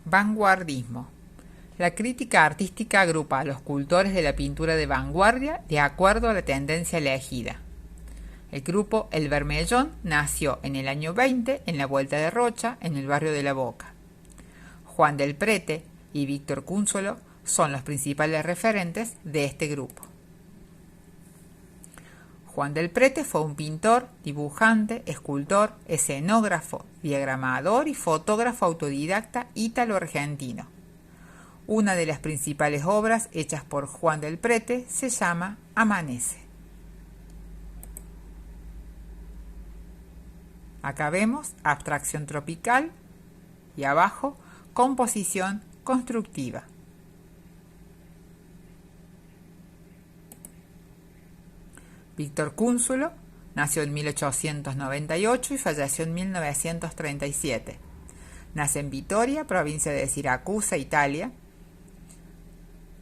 Vanguardismo. La crítica artística agrupa a los cultores de la pintura de vanguardia de acuerdo a la tendencia elegida. El grupo El Bermellón nació en el año 20 en la Vuelta de Rocha, en el barrio de La Boca. Juan del Prete y Víctor Cúnzulo son los principales referentes de este grupo. Juan del Prete fue un pintor, dibujante, escultor, escenógrafo, diagramador y fotógrafo autodidacta ítalo-argentino. Una de las principales obras hechas por Juan del Prete se llama Amanece. Acá vemos abstracción tropical y abajo composición constructiva. Víctor Cúnzulo nació en 1898 y falleció en 1937. Nace en Vitoria, provincia de Siracusa, Italia.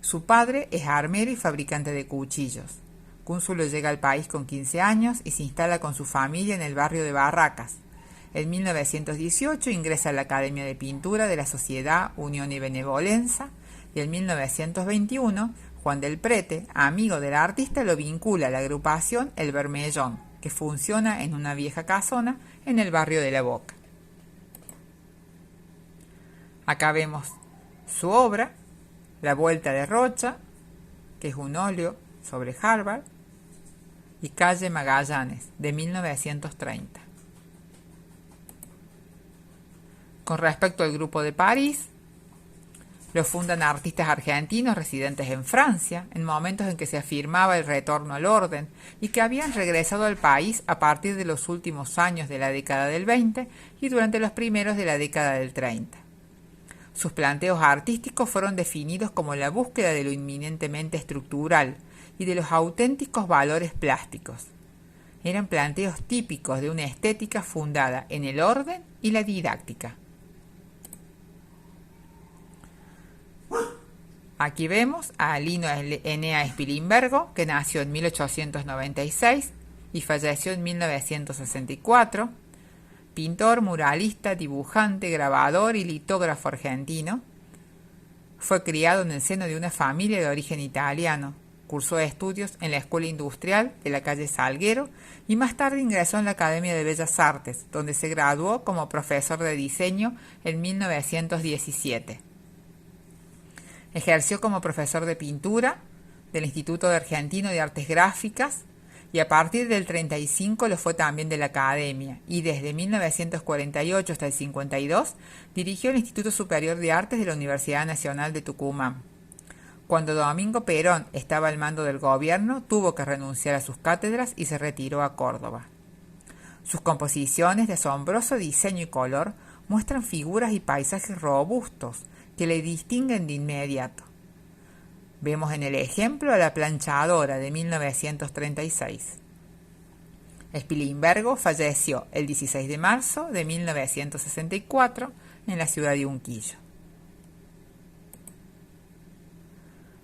Su padre es armero y fabricante de cuchillos. Cúnzulo llega al país con 15 años y se instala con su familia en el barrio de Barracas. En 1918 ingresa a la Academia de Pintura de la Sociedad Unión y Benevolenza y en 1921 Juan del Prete, amigo del artista, lo vincula a la agrupación El Bermellón, que funciona en una vieja casona en el barrio de La Boca. Acá vemos su obra, La Vuelta de Rocha, que es un óleo sobre Harvard, y Calle Magallanes, de 1930. Con respecto al grupo de París, lo fundan artistas argentinos residentes en Francia, en momentos en que se afirmaba el retorno al orden y que habían regresado al país a partir de los últimos años de la década del 20 y durante los primeros de la década del 30. Sus planteos artísticos fueron definidos como la búsqueda de lo inminentemente estructural y de los auténticos valores plásticos. Eran planteos típicos de una estética fundada en el orden y la didáctica. Aquí vemos a Lino Enea Spilimbergo, que nació en 1896 y falleció en 1964, pintor, muralista, dibujante, grabador y litógrafo argentino. Fue criado en el seno de una familia de origen italiano. Cursó estudios en la Escuela Industrial de la calle Salguero y más tarde ingresó en la Academia de Bellas Artes, donde se graduó como profesor de diseño en 1917. Ejerció como profesor de pintura del Instituto Argentino de Artes Gráficas y a partir del 35 lo fue también de la Academia y desde 1948 hasta el 52 dirigió el Instituto Superior de Artes de la Universidad Nacional de Tucumán. Cuando Domingo Perón estaba al mando del gobierno, tuvo que renunciar a sus cátedras y se retiró a Córdoba. Sus composiciones de asombroso diseño y color muestran figuras y paisajes robustos que le distinguen de inmediato. Vemos en el ejemplo a la planchadora de 1936. Spilimbergo falleció el 16 de marzo de 1964 en la ciudad de Unquillo.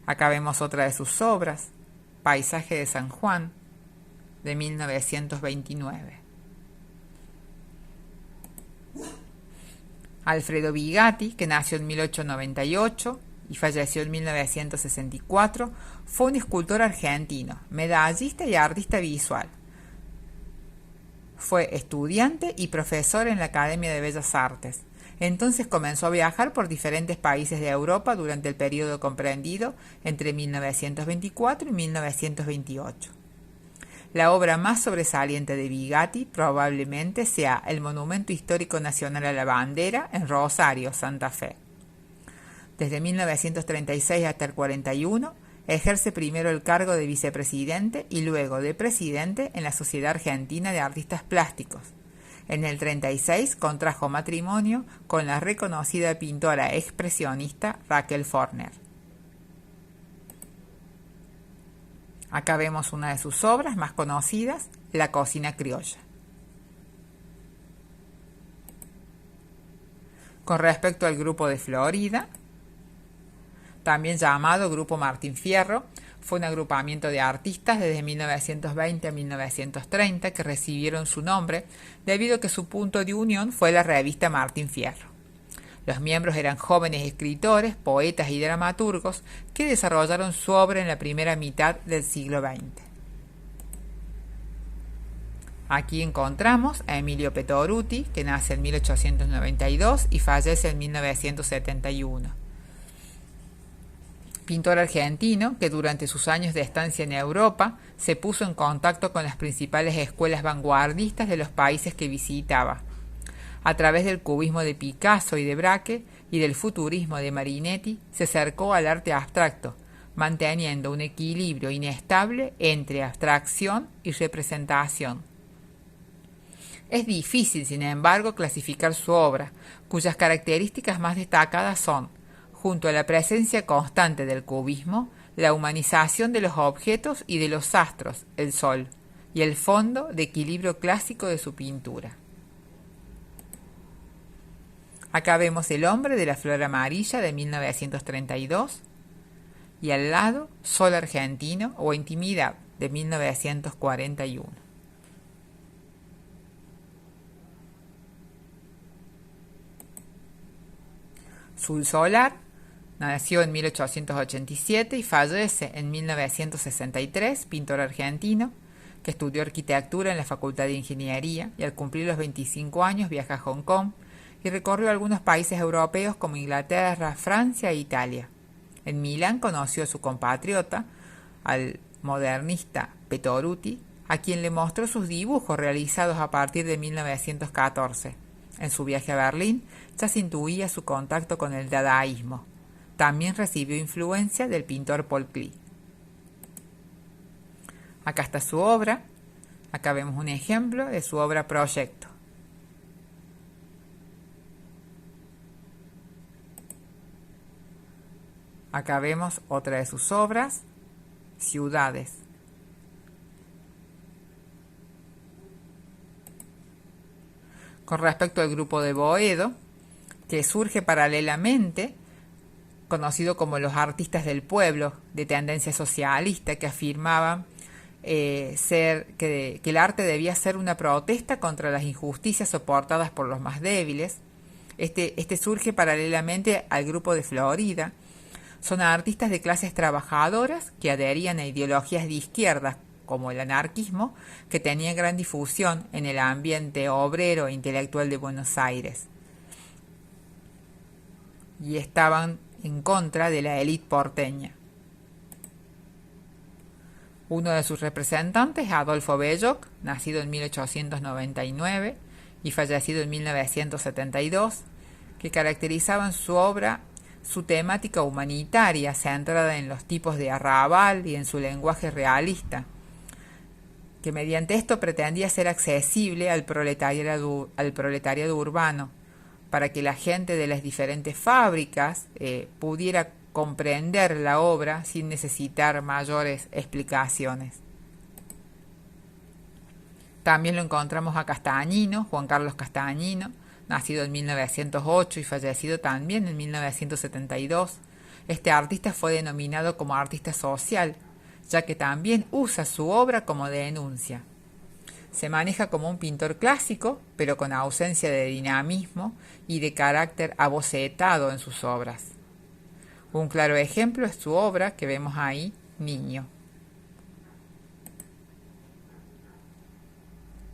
Acá vemos otra de sus obras, Paisaje de San Juan, de 1929. Alfredo Bigatti, que nació en 1898 y falleció en 1964, fue un escultor argentino, medallista y artista visual. Fue estudiante y profesor en la Academia de Bellas Artes. Entonces comenzó a viajar por diferentes países de Europa durante el periodo comprendido entre 1924 y 1928. La obra más sobresaliente de Bigatti probablemente sea el Monumento Histórico Nacional a la Bandera en Rosario, Santa Fe. Desde 1936 hasta el 41 ejerce primero el cargo de vicepresidente y luego de presidente en la Sociedad Argentina de Artistas Plásticos. En el 36 contrajo matrimonio con la reconocida pintora expresionista Raquel Forner. Acá vemos una de sus obras más conocidas, La cocina criolla. Con respecto al grupo de Florida, también llamado Grupo Martín Fierro, fue un agrupamiento de artistas desde 1920 a 1930 que recibieron su nombre debido a que su punto de unión fue la revista Martín Fierro. Los miembros eran jóvenes escritores, poetas y dramaturgos que desarrollaron su obra en la primera mitad del siglo XX. Aquí encontramos a Emilio Petoruti, que nace en 1892 y fallece en 1971. Pintor argentino que durante sus años de estancia en Europa se puso en contacto con las principales escuelas vanguardistas de los países que visitaba. A través del cubismo de Picasso y de Braque y del futurismo de Marinetti se acercó al arte abstracto, manteniendo un equilibrio inestable entre abstracción y representación. Es difícil, sin embargo, clasificar su obra, cuyas características más destacadas son, junto a la presencia constante del cubismo, la humanización de los objetos y de los astros, el sol, y el fondo de equilibrio clásico de su pintura. Acá vemos El hombre de la flor amarilla de 1932 y al lado Sol argentino o Intimidad de 1941. Sul Solar nació en 1887 y fallece en 1963, pintor argentino, que estudió arquitectura en la Facultad de Ingeniería y al cumplir los 25 años viaja a Hong Kong y recorrió algunos países europeos como Inglaterra, Francia e Italia. En Milán conoció a su compatriota, al modernista Petoruti, a quien le mostró sus dibujos realizados a partir de 1914. En su viaje a Berlín ya se intuía su contacto con el dadaísmo. También recibió influencia del pintor Paul Klee. Acá está su obra. Acá vemos un ejemplo de su obra Proyecto. Acá vemos otra de sus obras, Ciudades. Con respecto al grupo de Boedo, que surge paralelamente, conocido como los artistas del pueblo, de tendencia socialista, que afirmaban que el arte debía ser una protesta contra las injusticias soportadas por los más débiles. Este surge paralelamente al grupo de Florida. Son artistas de clases trabajadoras que adherían a ideologías de izquierda, como el anarquismo, que tenía gran difusión en el ambiente obrero e intelectual de Buenos Aires. Y estaban en contra de la élite porteña. Uno de sus representantes, Adolfo Belloc, nacido en 1899 y fallecido en 1972, que caracterizaban su obra su temática humanitaria centrada en los tipos de arrabal y en su lenguaje realista, que mediante esto pretendía ser accesible al proletariado urbano, para que la gente de las diferentes fábricas pudiera comprender la obra sin necesitar mayores explicaciones. También lo encontramos a Castañino, Juan Carlos Castañino, nacido en 1908 y fallecido también en 1972. Este artista fue denominado como artista social, ya que también usa su obra como denuncia. Se maneja como un pintor clásico, pero con ausencia de dinamismo y de carácter abocetado en sus obras. Un claro ejemplo es su obra que vemos ahí, Niño.